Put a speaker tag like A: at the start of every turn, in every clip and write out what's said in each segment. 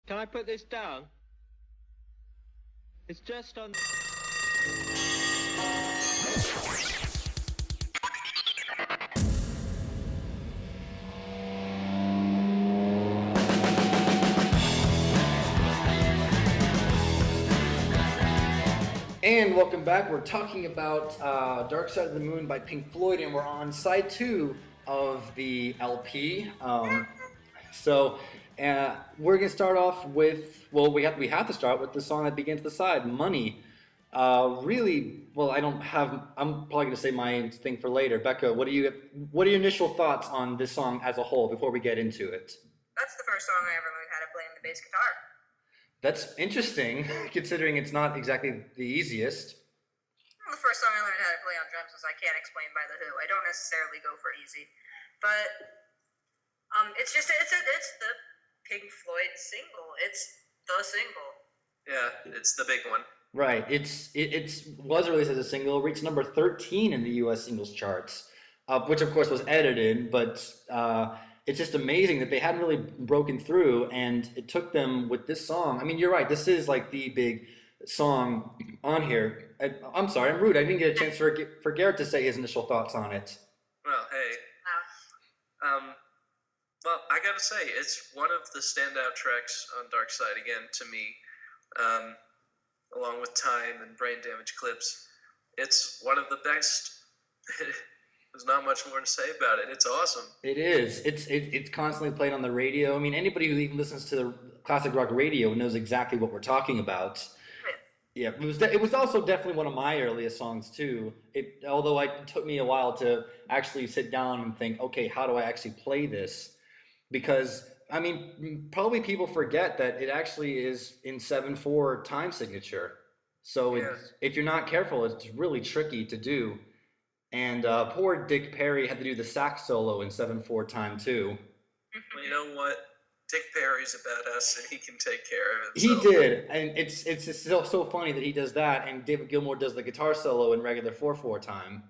A: Can I put this down? It's just on...
B: And welcome back. We're talking about Dark Side of the Moon by Pink Floyd, and we're on side 2 of the LP. We're going to start off with, well, we have to start with the song that begins the side, Money. I'm probably going to say my thing for later. Becca, what are your initial thoughts on this song as a whole before we get into it?
C: That's the first song I ever learned how to play on the bass guitar.
B: That's interesting, considering it's not exactly the easiest.
C: Well, the first song I learned how to play on drums was I Can't Explain by The Who. I don't necessarily go for easy, but it's the Pink Floyd single. It's the single.
D: Yeah, it's the big one.
B: Right. It was released as a single, reached number 13 in the U.S. singles charts, which of course was edited, but it's just amazing that they hadn't really broken through, and it took them with this song. I mean, you're right. This is like the big song on here. I'm sorry, I'm rude. I didn't get a chance for Garrett to say his initial thoughts on it.
D: Well, hey. Well, I gotta say, it's one of the standout tracks on Dark Side again to me, along with Time and Brain Damage Clips. It's one of the best. There's not much more to say about it. It's awesome.
B: It is. It's constantly played on the radio. I mean, anybody who even listens to the classic rock radio knows exactly what we're talking about. Yeah, it was also definitely one of my earliest songs too. Although it took me a while to actually sit down and think, okay, how do I actually play this? Because I mean, probably people forget that it actually is in 7/4 time signature. So if you're not careful, it's really tricky to do. And poor Dick Perry had to do the sax solo in 7/4 time too.
D: Well, you know what? Dick Perry's a badass, and he can take care of it.
B: He did, and it's just so funny that he does that, and David Gilmour does the guitar solo in regular 4/4 time.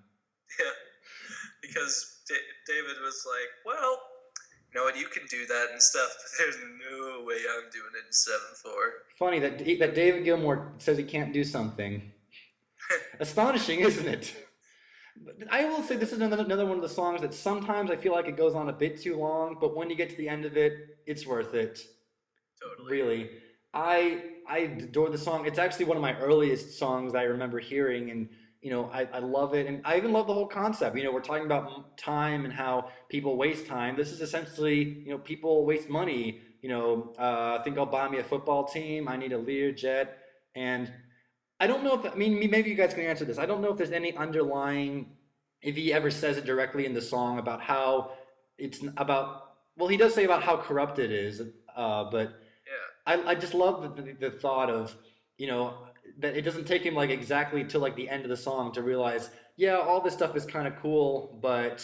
D: Yeah, because David was like, well, you know what, you can do that and stuff, but there's no way I'm doing it in 7/4.
B: Funny that David Gilmour says he can't do something. Astonishing, isn't it? I will say this is another one of the songs that sometimes I feel like it goes on a bit too long, but when you get to the end of it, it's worth it.
D: Totally.
B: Really. I adore the song. It's actually one of my earliest songs I remember hearing, and I love it, and I even love the whole concept. We're talking about time and how people waste time. This is essentially, people waste money. I think I'll buy me a football team. I need a Learjet, and I don't know maybe you guys can answer this. I don't know if there's any underlying, if he ever says it directly in the song about how it's about, well, he does say about how corrupt it is, but yeah. I just love the thought of, that it doesn't take him like exactly till like the end of the song to realize, yeah, all this stuff is kind of cool, but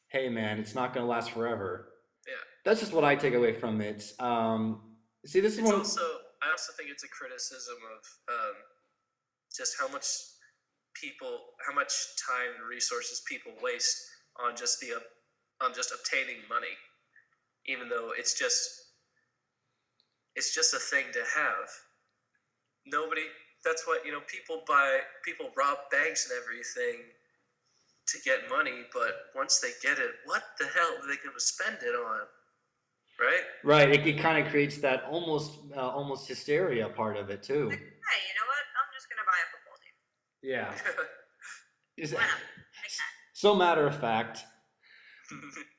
B: hey man, it's not going to last forever.
D: Yeah.
B: That's just what I take away from it. See, this is
D: I also think it's a criticism of just how much time and resources people waste on just obtaining money, even though it's just a thing to have. That's what, people rob banks and everything to get money, but once they get it, what the hell are they going to spend it on? Right?
B: Right. It kind of creates that almost hysteria part of it too.
C: Like, hey, you know what? I'm just gonna buy a football team.
B: Yeah. So matter of fact.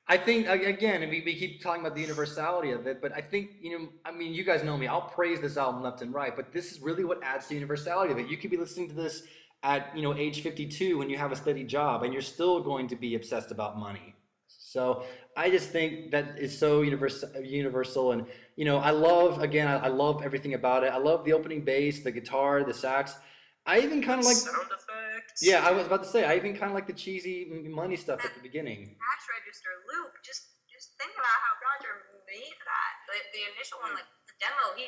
B: I think again, we keep talking about the universality of it, but I think you guys know me. I'll praise this album left and right, but this is really what adds to the universality of it. You could be listening to this at age 52 when you have a steady job, and you're still going to be obsessed about money. So I just think that is so universal, and I love everything about it. I love the opening bass, the guitar, the sax. I even kind of like
D: sound effects.
B: Yeah, I was about to say I even kind of like the cheesy money stuff at the beginning.
C: Cash register loop. Just think about how Roger made that. The initial one, like the demo, he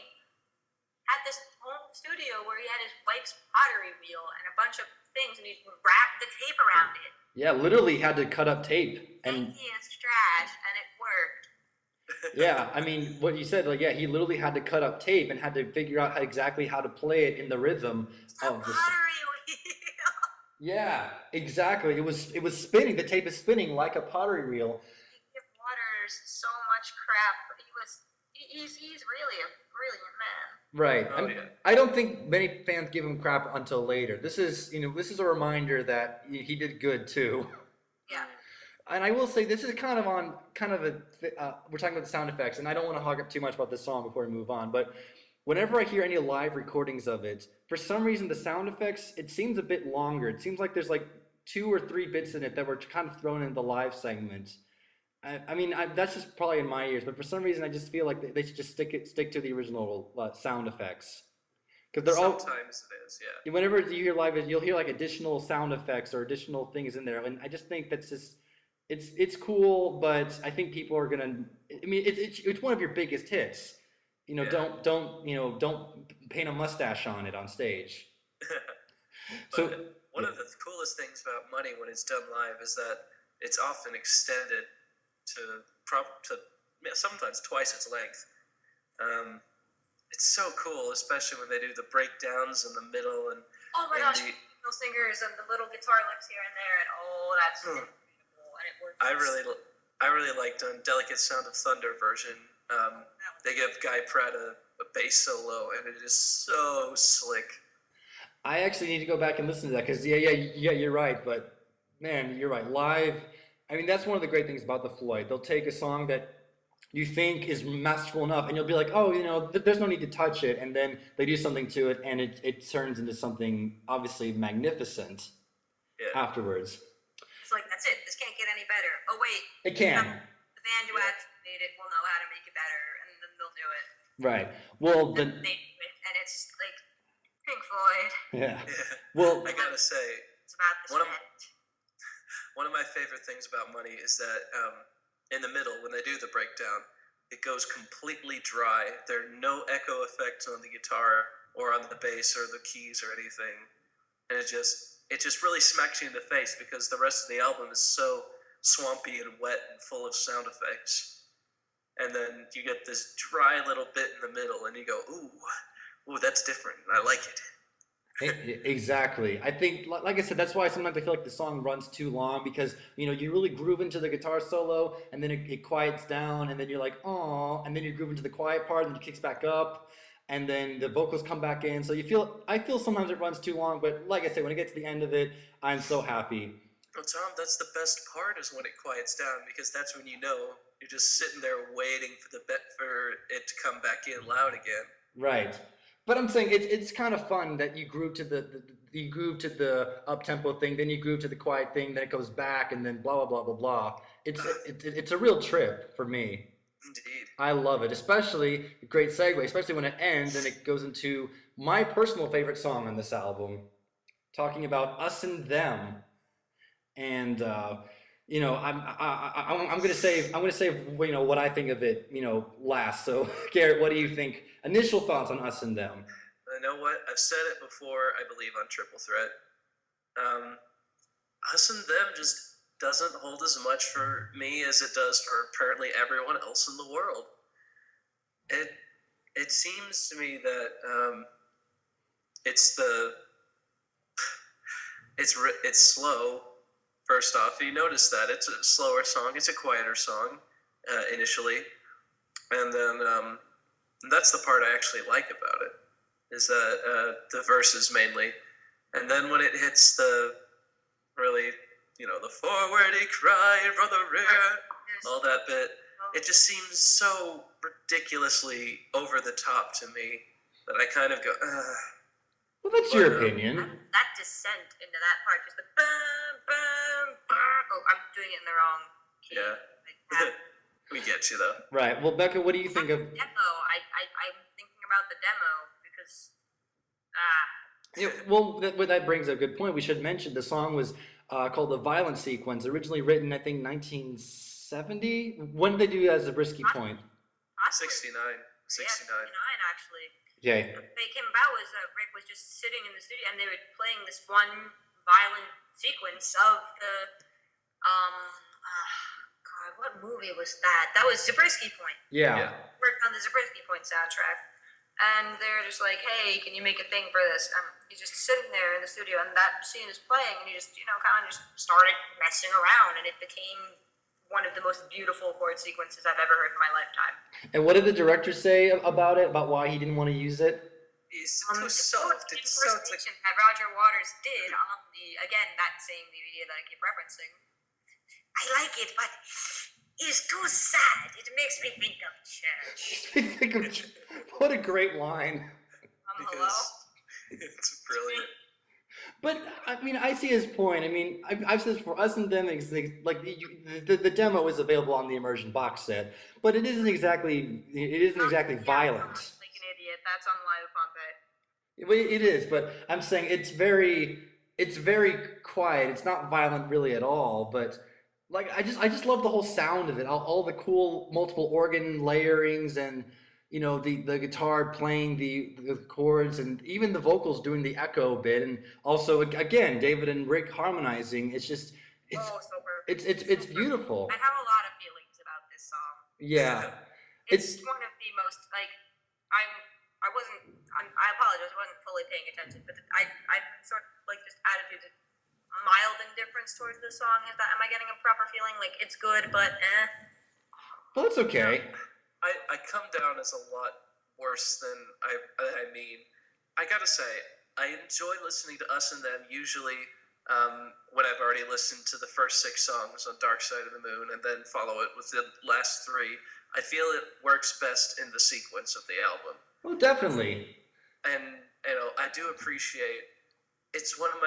C: had this home studio where he had his wife's pottery wheel and a bunch of things, and he wrapped the tape around it.
B: Yeah, literally had to cut up tape. And
C: he is trash, and it worked.
B: Yeah, I mean, what you said, like, yeah, he literally had to cut up tape and had to figure out exactly how to play it in the rhythm
C: The
B: of the.
C: pottery wheel.
B: Yeah, exactly. It was spinning. The tape is spinning like a pottery wheel.
C: They give Waters so much crap, but he's really a brilliant man.
B: Right.
D: Oh yeah.
B: I don't think many fans give him crap until later. This is a reminder that he did good too.
C: Yeah.
B: And I will say this is kind of on kind of we're talking about the sound effects, and I don't want to hog up too much about this song before we move on. But whenever I hear any live recordings of it, for some reason the sound effects it seems a bit longer. It seems like there's like 2 or 3 bits in it that were kind of thrown in the live segment. That's just probably in my ears, but for some reason I just feel like they should just stick to the original sound effects because they're all.
D: Sometimes it is, yeah.
B: Whenever you hear live, you'll hear like additional sound effects or additional things in there, and I just think that's just it's cool, but I think people are gonna. I mean, it's one of your biggest hits.
D: Yeah.
B: Don't paint a mustache on it on stage. So
D: But one of the coolest things about Money when it's done live is that it's often extended to sometimes twice its length. It's so cool, especially when they do the breakdowns in the middle and
C: Oh my
D: in
C: gosh,
D: the.
C: no singers and the little guitar licks here and there, and that's incredible, and it works.
D: I really liked on Delicate Sound of Thunder version. They give Guy Pratt a bass solo, and it is so slick.
B: I actually need to go back and listen to that because yeah, you're right. But man, you're right. Live, I mean, that's one of the great things about the Floyd. They'll take a song that you think is masterful enough, and you'll be like, oh, there's no need to touch it, and then they do something to it, and it turns into something obviously magnificent
D: Yeah.
B: afterwards.
C: It's like that's it. This can't get any better. Oh wait,
B: It can.
C: the band who actually made it will know how to make it better, and then they'll do it.
B: Right. Well,
C: And they do it, and it's like Pink Floyd.
B: yeah.
D: Yeah.
B: Well,
D: I gotta say,
C: It's about the
D: One of-
C: sweat.
D: one of my favorite things about Money is that in the middle, when they do the breakdown, it goes completely dry. There are no echo effects on the guitar or on the bass or the keys or anything, and it just really smacks you in the face because the rest of the album is so swampy and wet and full of sound effects. And then you get this dry little bit in the middle, and you go, ooh, that's different. I like it.
B: Exactly. I think, like I said, that's why sometimes I feel like the song runs too long because you really groove into the guitar solo and then it quiets down and then you're like, oh, and then you groove into the quiet part and it kicks back up and then the vocals come back in. So I feel sometimes it runs too long, but like I said, when it gets to the end of it, I'm so happy.
D: Well, Tom, that's the best part is when it quiets down because that's when you're just sitting there waiting for it to come back in loud again.
B: Right. But I'm saying it's kind of fun that you groove to the up tempo thing, then you groove to the quiet thing, then it goes back, and then blah blah blah blah blah. It's a real trip for me.
D: Indeed.
B: I love it, especially great segue, especially when it ends and it goes into my personal favorite song on this album, talking about us and them, and I'm gonna save what I think of it last. So Garrett, what do you think? Initial thoughts on us and them.
D: You know what? I've said it before, I believe, on Triple Threat. Us and Them just doesn't hold as much for me as it does for apparently everyone else in the world. It seems to me that it's slow. First off, you notice that it's a slower song. It's a quieter song initially, and then that's the part I actually like about it. Is that the verses mainly, and then when it hits the really, the forward cry from the rear, all that bit, it just seems so ridiculously over the top to me that I kind of go, ugh.
B: Well, that's your opinion.
C: That descent into that part, just the bum, bum, bum. Oh, I'm doing it in the wrong key.
D: Yeah. We get you though.
B: Right. Well, Becca, what do you think of?
C: Demo. I'm thinking about the demo because.
B: Well, that brings up a good point. We should mention the song was called "The Violent Sequence," originally written, I think, 1970. When did they do it as a Brisky point?
D: 69.
C: Yeah, 69 actually.
B: Okay.
C: They came about was Rick was just sitting in the studio and they were playing this one violent sequence of the God, what movie was that? That was Zabriskie Point.
B: Yeah.
C: Worked on the Zabriskie Point soundtrack, and they're just like, "Hey, can you make a thing for this?" And he's just sitting there in the studio, and that scene is playing, and he just, kind of just started messing around, and it became one of the most beautiful chord sequences I've ever heard in my lifetime.
B: And what did the director say about it? About why he didn't want to use it?
D: It's too soft.
C: The
D: It sounds like
C: impersonation that Roger Waters did on that same DVD that I keep referencing. I like it, but it's too sad. It makes me think of church.
B: What a great line.
C: Hello?
D: It's brilliant.
B: But I mean, I see his point. I mean, I've said this for Us and Them, like the demo is available on the Immersion box set, but it isn't exactly violent.
C: Like an idiot. That's on Live Pompeii.
B: It is, but I'm saying it's very quiet. It's not violent really at all. But like I just love the whole sound of it. All the cool multiple organ layerings and the guitar playing the chords and even the vocals doing the echo bit, and also again David and Rick harmonizing. It's just it's beautiful.
C: I have a lot of feelings about this song.
B: Yeah,
C: it's one of the most I apologize, I wasn't fully paying attention, but I sort of like this attitude of mild indifference towards the song. Am I getting a proper feeling? Like it's good, but
B: Well, that's okay.
D: I come down as a lot worse than I mean. I gotta say, I enjoy listening to Us and Them usually when I've already listened to the first 6 songs on Dark Side of the Moon and then follow it with the last 3. I feel it works best in the sequence of the album.
B: Well, definitely.
D: And I do appreciate it's one of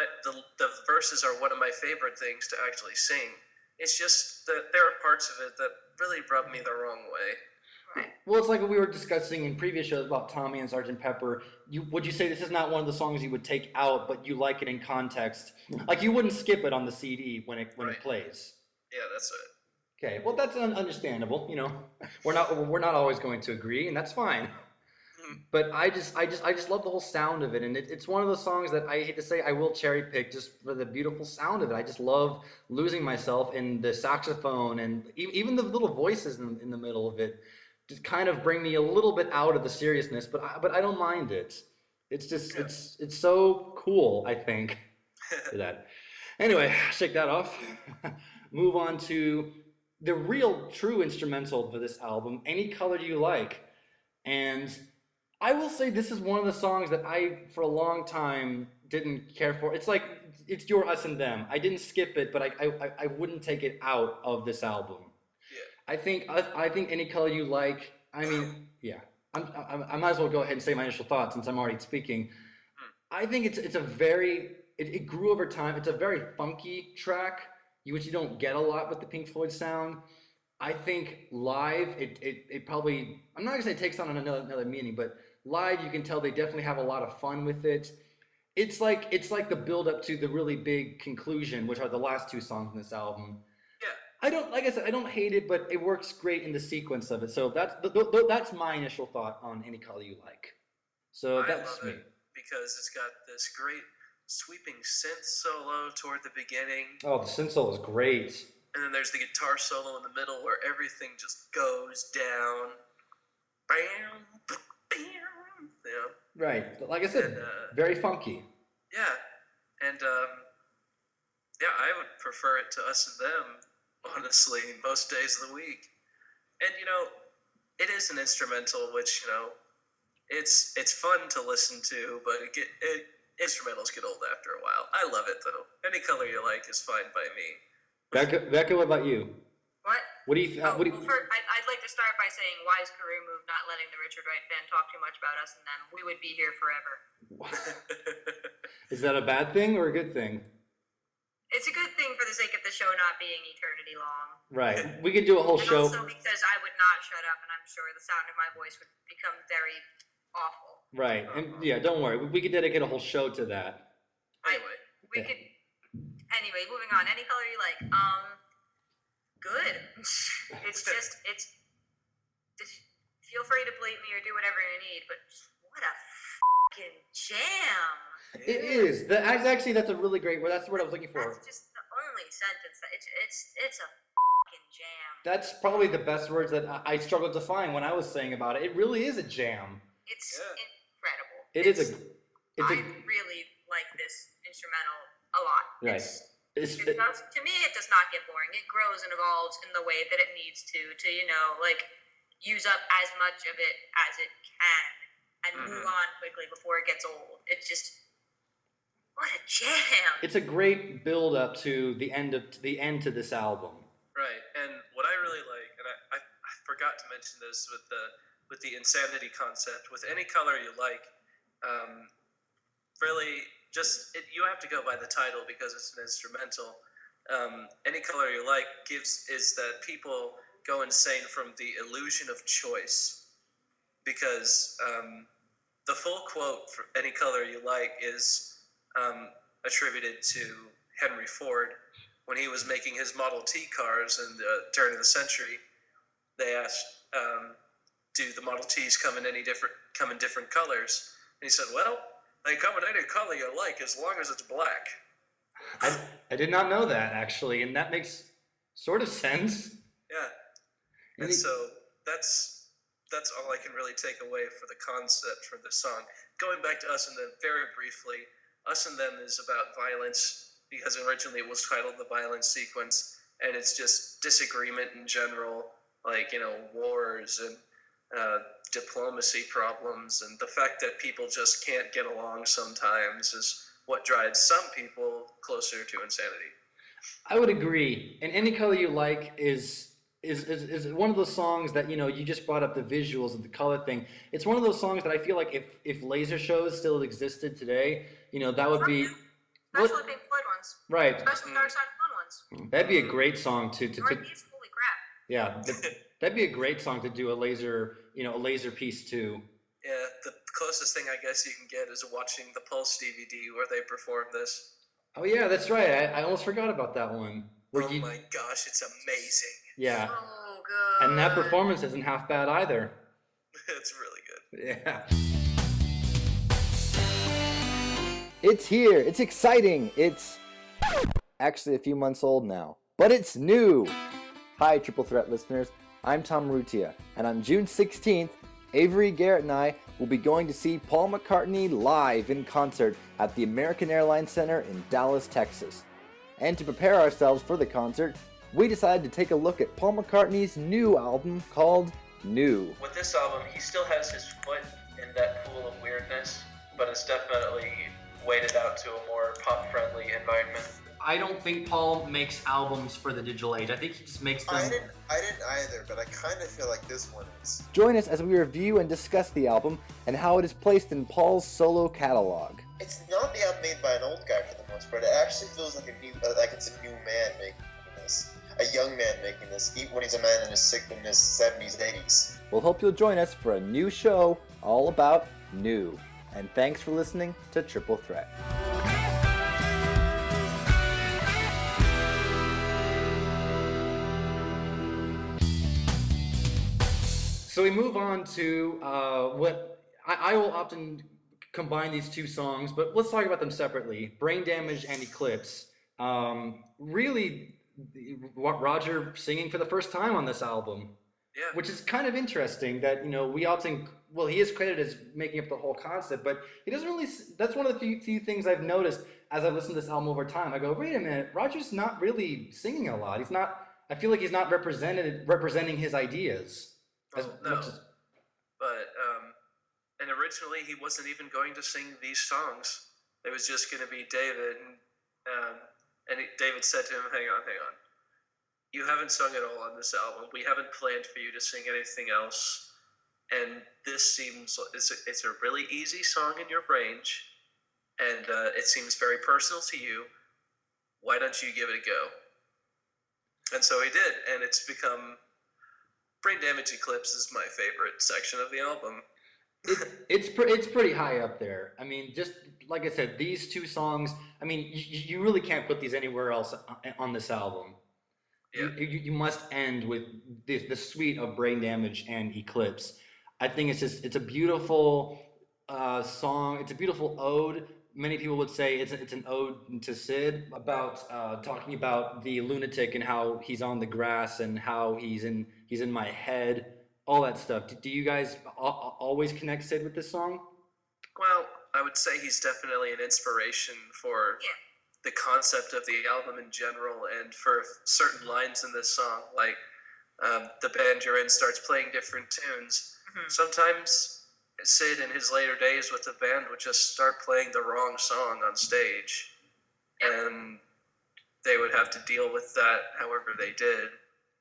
D: the verses are one of my favorite things to actually sing. It's just that there are parts of it that really rub me the wrong way.
C: right.
B: Well, it's like what we were discussing in previous shows about Tommy and Sgt. Pepper. Would you say this is not one of the songs you would take out, but you like it in context? Like you wouldn't skip it on the CD when it plays.
D: Yeah, that's it.
B: Okay, well that's understandable. We're not always going to agree, and that's fine. But I just love the whole sound of it, and it's one of those songs that I hate to say I will cherry pick just for the beautiful sound of it. I just love losing myself in the saxophone and even the little voices in the middle of it. Just kind of bring me a little bit out of the seriousness, but I don't mind it. It's just it's so cool. I think for that. Anyway, shake that off. Move on to the real true instrumental for this album, Any Color You Like, and I will say this is one of the songs that I, for a long time, didn't care for. It's like, it's your Us and Them. I didn't skip it, but I wouldn't take it out of this album.
D: Yeah.
B: I think Any Color You Like, I mean, yeah. I might as well go ahead and say my initial thoughts since I'm already speaking. I think it's a very, it grew over time. It's a very funky track, which you don't get a lot with the Pink Floyd sound. I think live, it probably, I'm not gonna say it takes on another meaning, but live you can tell they definitely have a lot of fun with it. It's like the build up to the really big conclusion, which are the last 2 songs in this album.
D: Yeah.
B: Like I said, I don't hate it, but it works great in the sequence of it. So that's my initial thought on Any Color You Like. So that's me.
D: Because it's got this great sweeping synth solo toward the beginning.
B: Oh, the synth solo is great.
D: And then there's the guitar solo in the middle where everything just goes down. Bam, bam,
B: Right. Like I said, very funky.
D: Yeah. And yeah, I would prefer it to Us and Them, honestly, most days of the week. And it is an instrumental, which it's fun to listen to, but instrumentals get old after a while. I love it though. Any Color You Like is fine by me.
B: Becca, what about you?
C: What?
B: What do you?
C: I'd like to start by saying, wise career move, not letting the Richard Wright band talk too much about Us and Them. We would be here forever.
B: Is that a bad thing or a good thing?
C: It's a good thing for the sake of the show not being eternity long.
B: Right. We could do a whole
C: And
B: show.
C: also because I would not shut up, and I'm sure the sound of my voice would become very awful.
B: Right. And yeah, don't worry. We could dedicate a whole show to that.
D: Anyway.
C: We could. Anyway, moving on. Any Color You Like. Good. It's feel free to bleep me or do whatever you need, but what a fucking jam.
B: It is. Actually, that's a really great word. That's the word I was looking for.
C: That's just the only sentence. It's a fucking jam.
B: That's probably the best words that I struggled to find when I was saying about it. It really is a jam.
C: It's incredible.
B: I
C: really like this instrumental a lot.
B: Right.
C: To me, it does not get boring. It grows and evolves in the way that it needs to like use up as much of it as it can and move on quickly before it gets old. It's just, what a jam!
B: It's a great build up to the end to this album.
D: Right, and what I really like, and I forgot to mention this with the insanity concept, with Any Color You Like, really you have to go by the title because it's an instrumental. Any Color You Like is that people go insane from the illusion of choice, because the full quote for Any Color You Like is attributed to Henry Ford. When he was making his Model T cars in the turn of the century, they asked, do the Model Ts come in different colors? And he said, well, they come in any color you like as long as it's black.
B: I did not know that, actually, and that makes sort of sense.
D: Yeah. And so that's all I can really take away for the concept for the song. Going back to Us and Them very briefly, Us and Them is about violence, because originally it was titled The Violence Sequence, and it's just disagreement in general, like, wars and diplomacy problems, and the fact that people just can't get along sometimes is what drives some people closer to insanity.
B: I would agree. And Any Color You Like is one of those songs that, you just brought up the visuals and the color thing. It's one of those songs that I feel like if laser shows still existed today, that would be...
C: Especially Pink Floyd ones.
B: Right.
C: Especially Dark Side of the Moon ones.
B: That'd be a great song to
C: Holy crap.
B: yeah, that'd be a great song to do a laser piece to.
D: Yeah, the closest thing I guess you can get is watching the Pulse DVD where they perform this.
B: Oh yeah, that's right. I almost forgot about that one.
D: My gosh, it's amazing.
B: Yeah.
C: Oh, good.
B: And that performance isn't half bad either.
D: It's really good.
B: Yeah.
A: It's here. It's exciting. It's actually a few months old now, but it's new. Hi, Triple Threat listeners. I'm Tom Rutia, and on June 16th, Avery, Garrett, and I will be going to see Paul McCartney live in concert at the American Airlines Center in Dallas, Texas. And to prepare ourselves for the concert, we decided to take a look at Paul McCartney's new album called New.
D: With this album, he still has his foot in that pool of weirdness, but it's definitely weighted out to a more pop-friendly environment.
B: I don't think Paul makes albums for the digital age. I think he just makes them...
E: I didn't either, but I kind of feel like this one is.
A: Join us as we review and discuss the album and how it is placed in Paul's solo catalog.
E: It's not the album made by an old guy for the most part. It actually feels like it's a new man making this, a young man making this, even when he's a man in his 70s, 80s.
A: We'll hope you'll join us for a new show all about new. And thanks for listening to Triple Threat.
B: So we move on to what I will often combine these two songs, but let's talk about them separately. Brain Damage and Eclipse. Really, Roger singing for the first time on this album.
D: Yeah.
B: Which is kind of interesting that, we often, well, he is credited as making up the whole concept, but he doesn't really, that's one of the few things I've noticed as I've listened to this album over time. I go, wait a minute, Roger's not really singing a lot. I feel like he's not representing his ideas as much as...
D: But, and originally he wasn't even going to sing these songs. It was just going to be David, and David said to him, hang on. You haven't sung at all on this album. We haven't planned for you to sing anything else. And this seems, it's a really easy song in your range, and it seems very personal to you. Why don't you give it a go? And so he did, and it's become... Brain Damage Eclipse is my favorite section of the album.
B: It's pretty high up there. I mean, just like I said, these two songs, I mean, you really can't put these anywhere else on this album. Yeah. You must end with the suite of Brain Damage and Eclipse. I think it's a beautiful song. It's a beautiful ode many people would say it's an ode to Sid about talking about the lunatic and how he's on the grass and how he's in my head, all that stuff. Do you guys always connect Sid with this song?
D: Well, I would say he's definitely an inspiration for the concept of the album in general, and for certain lines in this song, like the band you're in starts playing different tunes. Sometimes Sid in his later days with the band would just start playing the wrong song on stage, and they would have to deal with that however they did.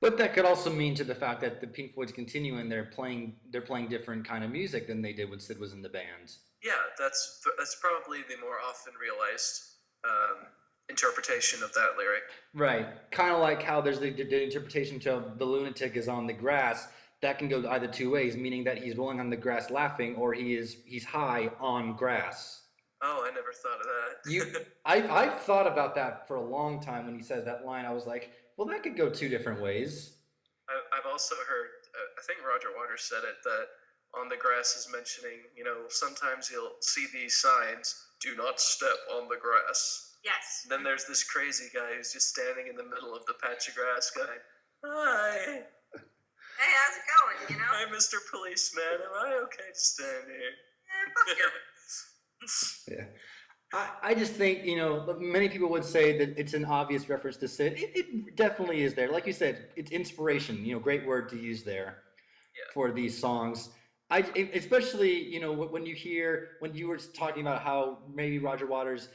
B: But that could also mean to the fact that the Pink Floyd's continuing, they're playing different kind of music than they did when Sid was in the band.
D: Yeah, that's probably the more often realized interpretation of that lyric.
B: Right. Kind of like how there's the interpretation to the lunatic is on the grass. That can go either two ways, meaning that he's rolling on the grass laughing, or he's high on grass.
D: Oh, I never thought of that.
B: I've thought about that for a long time. When he says that line, I was like, well, that could go two different ways.
D: I've also heard, I think Roger Waters said it, that on the grass is mentioning, sometimes you'll see these signs, do not step on the grass.
C: Yes.
D: And then there's this crazy guy who's just standing in the middle of the patch of grass going, hi.
C: Hey, how's it going,
D: Hi, Mr. Policeman. Am I okay to stand here?
C: Fuck you.
B: Yeah. I just think, many people would say that it's an obvious reference to Sid. It definitely is there. Like you said, it's inspiration, great word to use there for these songs. Especially, when you were talking about how maybe Roger Waters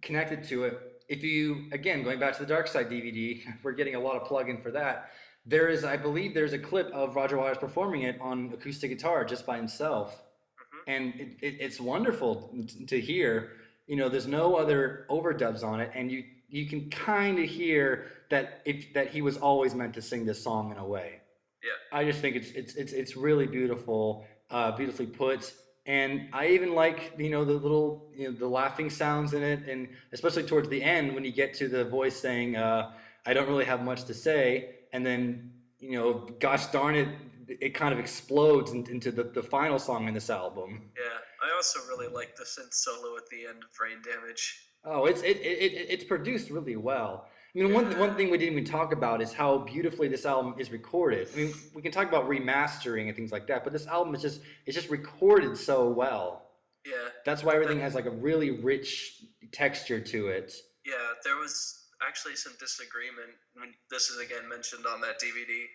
B: connected to it. If you, again, going back to the Dark Side DVD, we're getting a lot of plug-in for that. I believe there's a clip of Roger Waters performing it on acoustic guitar just by himself. And it's wonderful to hear. There's no other overdubs on it, and you can kind of hear that he was always meant to sing this song in a way. Yeah. I just think it's really beautiful, beautifully put, and I even like the little the laughing sounds in it, and especially towards the end when you get to the voice saying, "I don't really have much to say," and then gosh darn it. It kind of explodes into the final song in this album.
D: Yeah, I also really like the synth solo at the end of Brain Damage.
B: Oh, it's produced really well. I mean, one thing we didn't even talk about is how beautifully this album is recorded. I mean, we can talk about remastering and things like that, but this album is just recorded so well.
D: Yeah.
B: That's why everything has like a really rich texture to it.
D: Yeah, there was actually some disagreement. I mean, this is again mentioned on that DVD.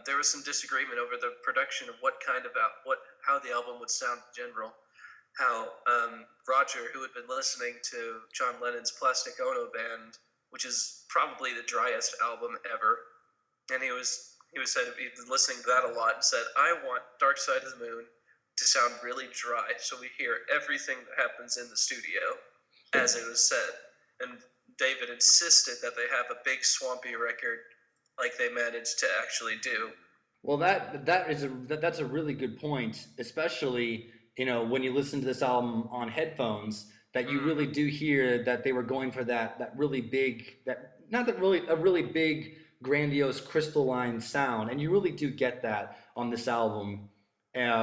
D: There was some disagreement over the production of how the album would sound in general. How Roger, who had been listening to John Lennon's Plastic Ono Band, which is probably the driest album ever, and he said he'd been listening to that a lot and said, I want Dark Side of the Moon to sound really dry, so we hear everything that happens in the studio as it was said. And David insisted that they have a big swampy record like they managed to actually do.
B: Well, that's a really good point, especially when you listen to this album on headphones, that you really do hear that they were going for that really big, a really big, grandiose crystalline sound, and you really do get that on this album,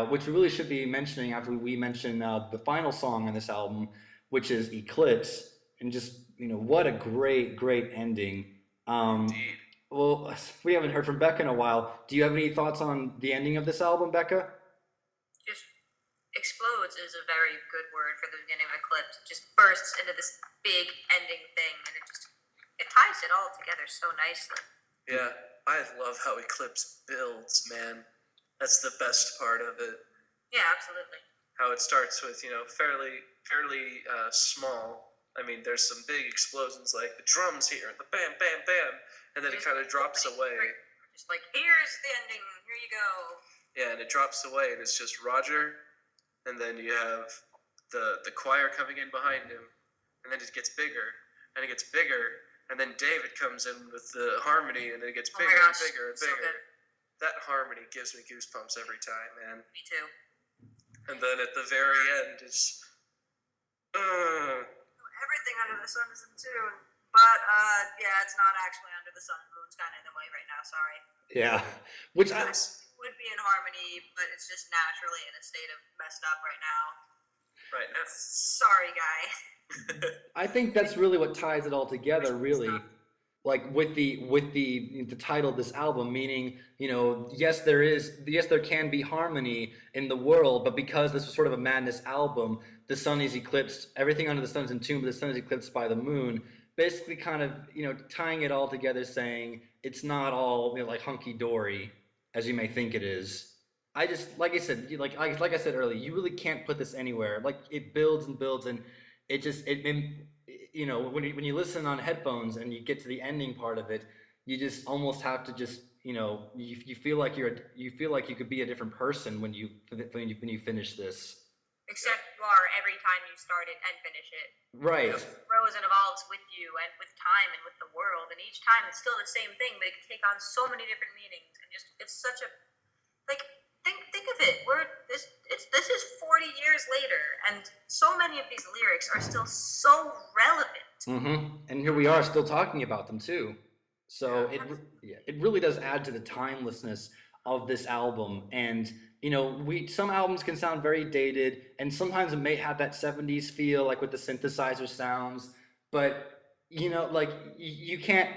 B: which we really should be mentioning after we mention the final song on this album, which is Eclipse, and just what a great ending.
D: Indeed.
B: Well, we haven't heard from Becca in a while. Do you have any thoughts on the ending of this album, Becca?
C: Just explodes is a very good word for the beginning of Eclipse. It just bursts into this big ending thing, and it ties it all together so nicely.
D: Yeah, I love how Eclipse builds, man. That's the best part of it.
C: Yeah, absolutely.
D: How it starts with, fairly small. I mean, there's some big explosions like the drums here, the bam, bam, bam, and then it kind of drops away.
C: Just like, here's the ending, here you go.
D: Yeah, and it drops away, and it's just Roger, and then you have the choir coming in behind him, and then it gets bigger, and it gets bigger, and then David comes in with the harmony, and it gets bigger and bigger and bigger. So that harmony gives me goosebumps every time, man.
C: Me too.
D: And then at the very end, it's...
C: Everything under the sun is in tune. But, yeah, it's not actually under the sun. Moon's kind of in the way right now, sorry.
B: Yeah. Which
C: would be in harmony, but it's just naturally in a state of messed up right now.
D: right now.
C: Sorry, guy.
B: I think that's really what ties it all together, really. Like with the title of this album, meaning, yes, there can be harmony in the world, but because this was sort of a madness album, the sun is eclipsed, everything under the sun is entombed, but the sun is eclipsed by the moon. Basically, kind of, tying it all together, saying it's not all like hunky dory as you may think it is. I just, like I said, like I said earlier, you really can't put this anywhere. Like, it builds and builds, and it just when you listen on headphones and you get to the ending part of it, you just almost have to just you feel like you could be a different person when you finish this.
C: Except you are every time you start it and finish it.
B: Right.
C: It grows and evolves with you and with time and with the world, and each time it's still the same thing, but it can take on so many different meanings, and just it's such a like. Think of it. This is 40 years later, and so many of these lyrics are still so relevant.
B: Mm-hmm. And here we are, still talking about them too. So it really does add to the timelessness of this album. And some albums can sound very dated, and sometimes it may have that 70s feel, like with the synthesizer sounds. But you can't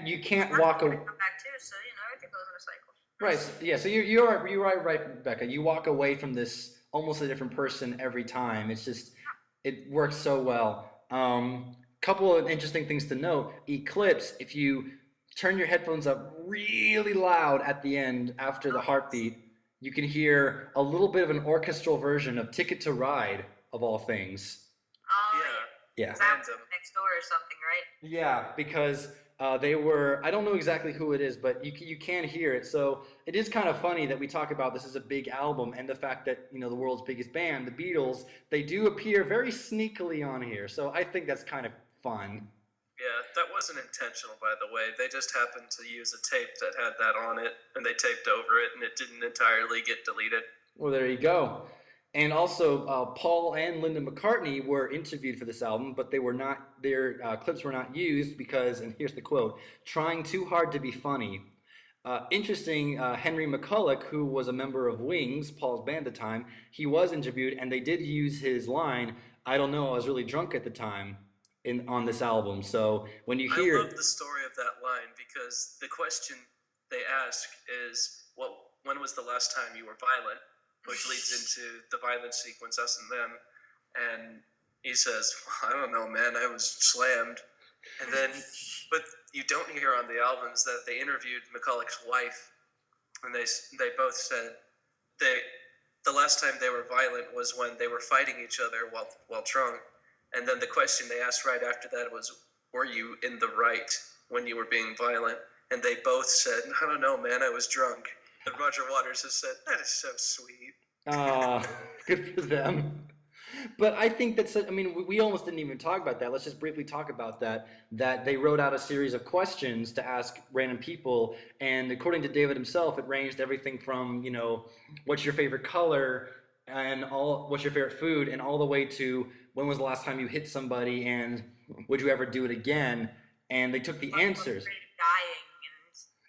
B: walk away.
C: Come back too, so everything goes in a cycle.
B: Right. Yeah. So you're right, Becca. You walk away from this almost a different person every time. It works so well. Couple of interesting things to note. Eclipse. If you turn your headphones up really loud at the end after the heartbeat, you can hear a little bit of an orchestral version of "Ticket to Ride" of all things.
C: Oh
B: Yeah.
C: Sounds next door or something, right?
B: Yeah, because they were, I don't know exactly who it is, but you can hear it. So it is kind of funny that we talk about this as a big album, and the fact that, the world's biggest band, the Beatles, they do appear very sneakily on here. So I think that's kind of fun.
D: Yeah, that wasn't intentional, by the way. They just happened to use a tape that had that on it, and they taped over it, and it didn't entirely get deleted.
B: Well, there you go. And also, Paul and Linda McCartney were interviewed for this album, but their clips were not used because, and here's the quote, "trying too hard to be funny." Interesting, Henry McCulloch, who was a member of Wings, Paul's band at the time, he was interviewed, and they did use his line, "I don't know, I was really drunk at the time," on this album. So when you hear...
D: I love the story of that line, because the question they ask is, when was the last time you were violent? Which leads into the violent sequence, Us and Them. And he says, "I don't know, man, I was slammed." And then, but you don't hear on the albums that they interviewed McCulloch's wife, and they both said the last time they were violent was when they were fighting each other while drunk. And then the question they asked right after that was, "Were you in the right when you were being violent?" And they both said, "I don't know, man, I was drunk." And Roger Waters has said, "That is so sweet."
B: Good for them. But I think that's, we almost didn't even talk about that. Let's just briefly talk about that they wrote out a series of questions to ask random people. And according to David himself, it ranged everything from, what's your favorite color and what's your favorite food, and all the way to when was the last time you hit somebody and would you ever do it again? And they took the answers.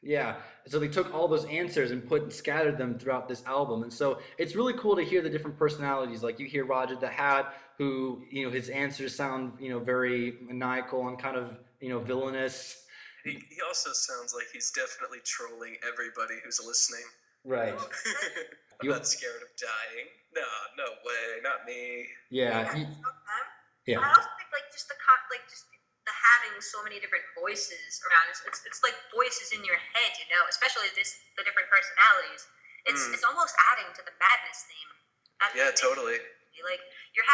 B: Yeah, so they took all those answers and scattered them throughout this album. And so it's really cool to hear the different personalities. Like you hear Roger the Hat, who, his answers sound, very maniacal and kind of, villainous.
D: He also sounds like he's definitely trolling everybody who's listening.
B: Right.
D: I'm not scared of dying. No way, not me.
B: Yeah.
C: Yeah. I also think just the having so many different voices around it's like voices in your head, especially the different personalities. It's almost adding to the madness theme.
D: Yeah, totally.
C: Like you're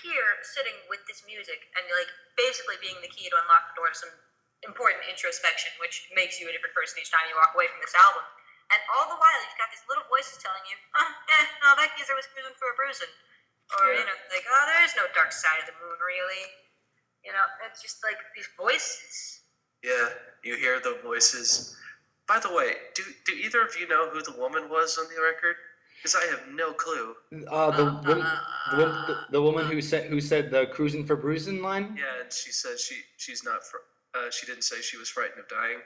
C: here sitting with this music, and you're basically being the key to unlock the door to some important introspection, which makes you a different person each time you walk away from this album. And all the while, you've got these little voices telling you, no, that geezer was cruising for a bruising. Or, there is no dark side of the moon, really. It's just these voices.
D: Yeah, you hear the voices. By the way, do either of you know who the woman was on the record? Because I have no clue.
B: The woman who said the "cruising for bruising" line.
D: Yeah, and she said she's not. She didn't say she was frightened of dying.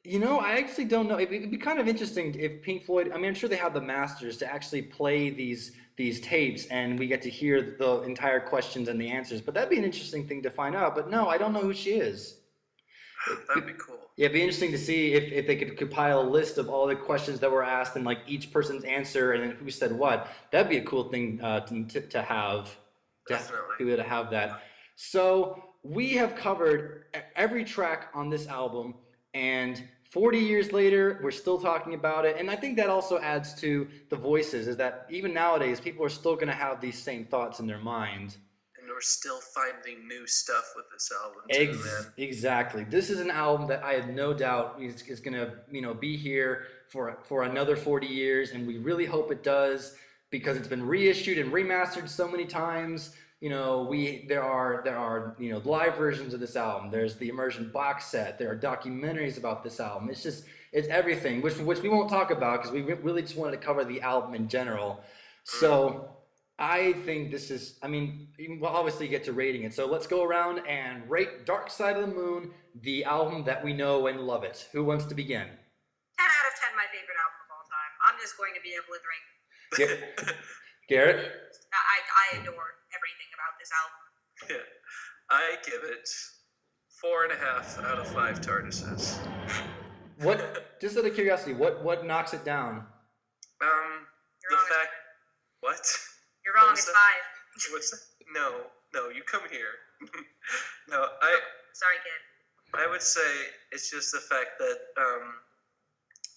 B: I actually don't know. It'd be kind of interesting if Pink Floyd, I'm sure they have the masters to actually play these these tapes and we get to hear the entire questions and the answers. But that'd be an interesting thing to find out. But no, I don't know who she is.
D: That'd be cool.
B: Yeah, it'd be interesting to see if they could compile a list of all the questions that were asked and like each person's answer and then who said what. That'd be a cool thing to have.
D: Definitely.
B: To be able to have that. So we have covered every track on this album, and 40 years later, we're still talking about it. And I think that also adds to the voices, is that even nowadays, people are still going to have these same thoughts in their mind.
D: And we're still finding new stuff with this album too, man.
B: Exactly. This is an album that I have no doubt is going to, be here for another 40 years, and we really hope it does, because it's been reissued and remastered so many times. There are live versions of this album. There's the immersion box set. There are documentaries about this album. It's everything, which we won't talk about because we really just wanted to cover the album in general. So I think this is, we'll obviously get to rating it. So let's go around and rate Dark Side of the Moon, the album that we know and love it. Who wants to begin?
C: 10 out of 10, my favorite album of all time. I'm just going to be a blithering.
B: Garrett?
C: I adore everything about this album.
D: Yeah, I give it 4.5 out of 5 TARDISes.
B: What? Just out of curiosity, what knocks it down?
C: You're
D: The
C: wrong.
D: fact. What?
C: You're wrong.
D: What was
C: It's
D: that?
C: 5.
D: What's that? No, you come here. No,
C: Sorry, kid.
D: I would say it's just the fact that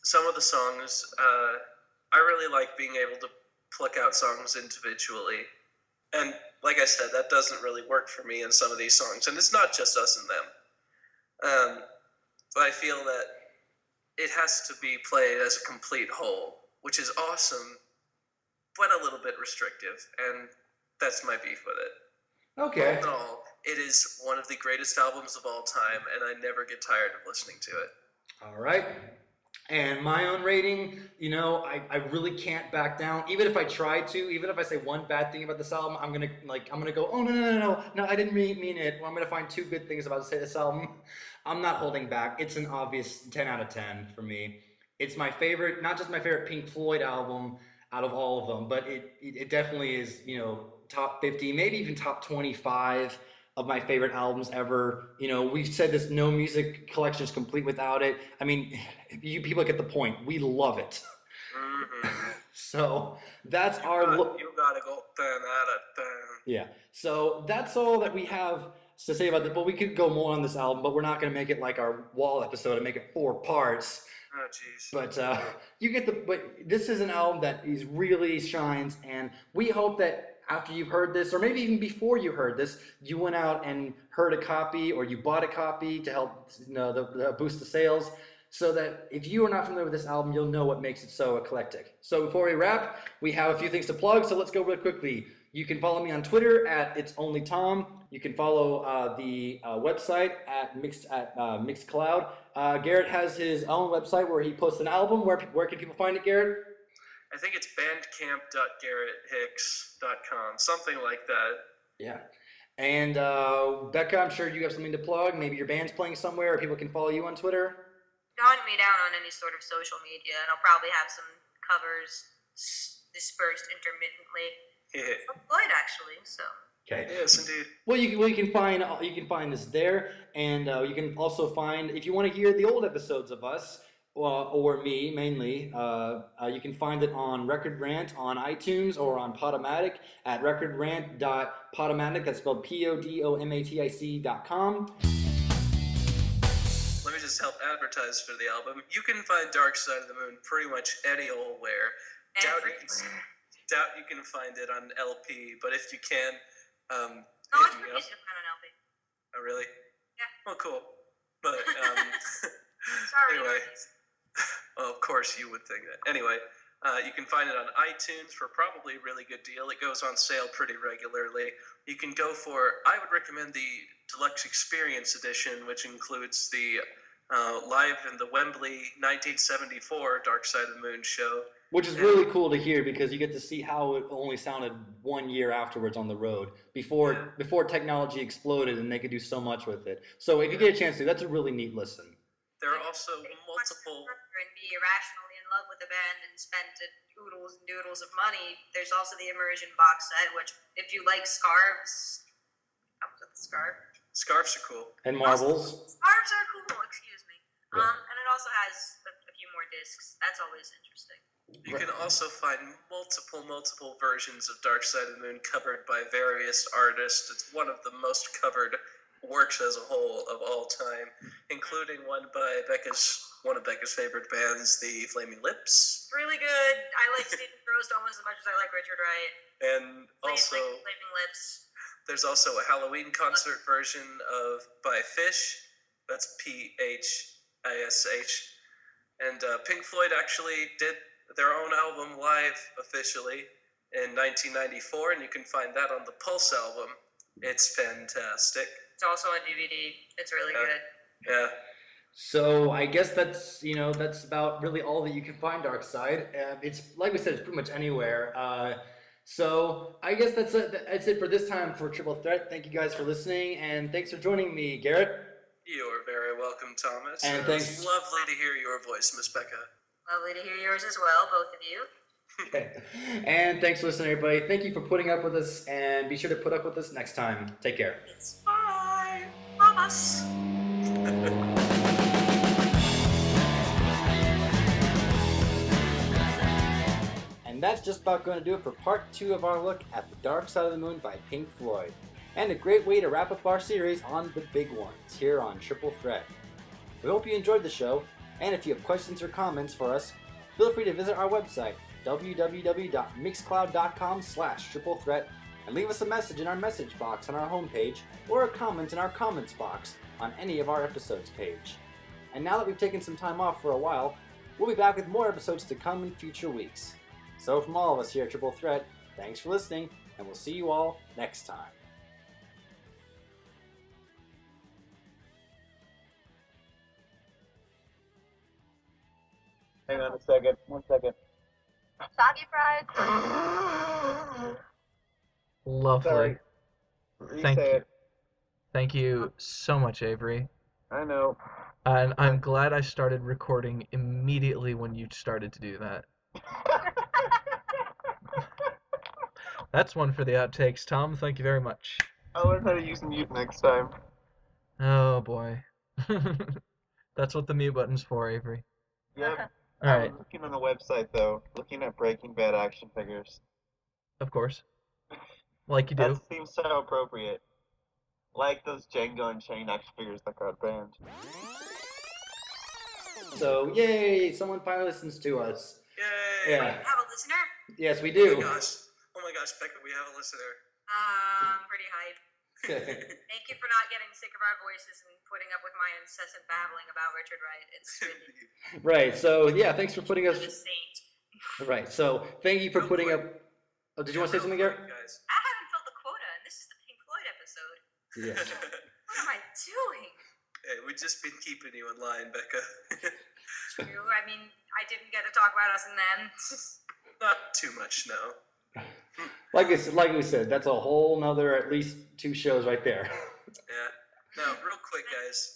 D: some of the songs, I really like being able to pluck out songs individually. And like I said, that doesn't really work for me in some of these songs. And it's not just us and them. But I feel that it has to be played as a complete whole, which is awesome, but a little bit restrictive. And that's my beef with it.
B: Okay.
D: All in all, it is one of the greatest albums of all time, and I never get tired of listening to it.
B: All right. And my own rating, I really can't back down. Even if I try to, even if I say one bad thing about this album, I'm gonna go, oh no, I didn't mean it. Well, I'm gonna find 2 good things about this album. I'm not holding back. It's an obvious 10 out of 10 for me. It's my favorite, not just my favorite Pink Floyd album out of all of them, but it definitely is, top 50, maybe even top 25 of my favorite albums ever. We've said this, no music collection is complete without it. You people get the point. We love it.
D: Mm-hmm.
B: So that's
D: You gotta go 10 out of 10.
B: Yeah. So that's all that we have to say about it. But we could go more on this album, but we're not going to make it like our Wall episode and make it 4 parts.
D: Oh, jeez.
B: But but this is an album that really shines, and we hope that after you've heard this, or maybe even before you heard this, you went out and heard a copy, or you bought a copy to help boost the sales, so that if you are not familiar with this album, you'll know what makes it so eclectic. So before we wrap, we have a few things to plug, so let's go real quickly. You can follow me on Twitter at It's Only Tom. You can follow the website at Mixcloud. Garrett has his own website where he posts an album. Where can people find it, Garrett?
D: I think it's bandcamp.garretthicks.com, something like that.
B: Yeah. And Becca, I'm sure you have something to plug. Maybe your band's playing somewhere, or people can follow you on Twitter.
C: Hunt me down on any sort of social media, and I'll probably have some covers dispersed intermittently.
D: Yeah.
C: From Floyd, actually. So.
B: Okay.
D: Yes, indeed.
B: Well, you can find this there, and you can also find, if you want to hear the old episodes of us, or me mainly, you can find it on Record Rant on iTunes or on Podomatic at recordrant.podomatic. That's spelled PODOMATIC.com.
D: Let me just help advertise for the album. You can find Dark Side of the Moon pretty much any old where. Doubt you can find it on LP, but if you can,
C: No, it's
D: hit me
C: pretty
D: up.
C: different on LP.
D: Oh, really?
C: Yeah.
D: Well, cool. But
C: Sorry.
D: anyway, well, of course you would think that. Anyway, you can find it on iTunes for probably a really good deal. It goes on sale pretty regularly. You can go for, I would recommend the Deluxe Experience Edition, which includes the live in the Wembley 1974 Dark Side of the Moon show.
B: Which is really cool to hear, because you get to see how it only sounded 1 year afterwards on the road, before technology exploded and they could do so much with it. So if you get a chance to, that's a really neat listen.
D: There are also multiple.
C: And be irrationally in love with a band and spend oodles and doodles of money. There's also the immersion box set, which if you like scarves, comes with the scarf.
D: Scarves are cool.
B: And marbles.
C: Scarves are cool. Excuse me. And it also has a few more discs. That's always interesting.
D: You can also find multiple versions of Dark Side of the Moon covered by various artists. It's one of the most covered works as a whole of all time, including one by one of Becca's favorite bands, the Flaming Lips.
C: Really good. I like Stephen Gross almost as much as I like Richard Wright.
D: And also,
C: Flaming Lips.
D: There's also a Halloween concert version by Phish. That's Phish. And Pink Floyd actually did their own album live officially in 1994, and you can find that on the Pulse album. It's fantastic.
C: It's also on DVD. It's really good.
D: Yeah.
B: So I guess that's about really all that you can find Dark Side. It's like we said, it's pretty much anywhere. So I guess that's it for this time for Triple Threat. Thank you guys for listening, and thanks for joining me, Garrett.
D: You're very welcome, Thomas.
B: And
D: It's
B: thanks.
D: lovely to hear your voice, Miss Becca.
C: Lovely to hear yours as well, both of you.
B: Okay. And thanks for listening, everybody. Thank you for putting up with us, and be sure to put up with us next time. Take care.
C: It's bye. Promise.
B: And that's just about going to do it for part 2 of our look at The Dark Side of the Moon by Pink Floyd. And a great way to wrap up our series on the big ones here on Triple Threat. We hope you enjoyed the show, and if you have questions or comments for us, feel free to visit our website, www.mixcloud.com/triplethreat, and leave us a message in our message box on our homepage, or a comment in our comments box on any of our episodes page. And now that we've taken some time off for a while, we'll be back with more episodes to come in future weeks. So from all of us here at Triple Threat, thanks for listening, and we'll see you all next time.
E: Hang on a second. 1 second.
C: Soggy fries.
F: Lovely.
E: Sorry.
F: Thank
E: Reset.
F: you. Thank you so much, Avery.
E: I know.
F: And I'm glad I started recording immediately when you started to do that. That's one for the outtakes, Tom. Thank you very much.
E: I'll learn how to use mute next time.
F: Oh, boy. That's what the mute button's for, Avery.
E: Yep.
F: All right,
E: Looking on the website, though. Looking at Breaking Bad action figures.
F: of course. Like you do.
E: That seems so appropriate. Like those Django and Chain action figures that got banned.
B: So, yay! Someone finally listens to us.
D: Yay!
B: Yeah.
C: Have a listener?
B: Yes, we
D: Oh
B: do.
D: my gosh, Becca, we have a listener.
C: I'm pretty hyped. Thank you for not getting sick of our voices and putting up with my incessant babbling about Richard Wright. It's sweet.
B: Right, so yeah, thanks for putting us...
C: He's a saint.
B: Right, so thank you for
D: Real
B: putting
D: quick.
B: up... Oh, did you want to say something, Garrett?
D: Guys.
C: I haven't filled the quota, and this is the Pink Floyd episode.
B: Yes.
C: What am I doing?
D: Hey, we've just been keeping you in line, Becca.
C: True. I mean, I didn't get to talk about us and them.
D: Not too much, no.
B: Like we said, that's a whole nother at least 2 shows right there.
D: Yeah. Now, real quick, guys.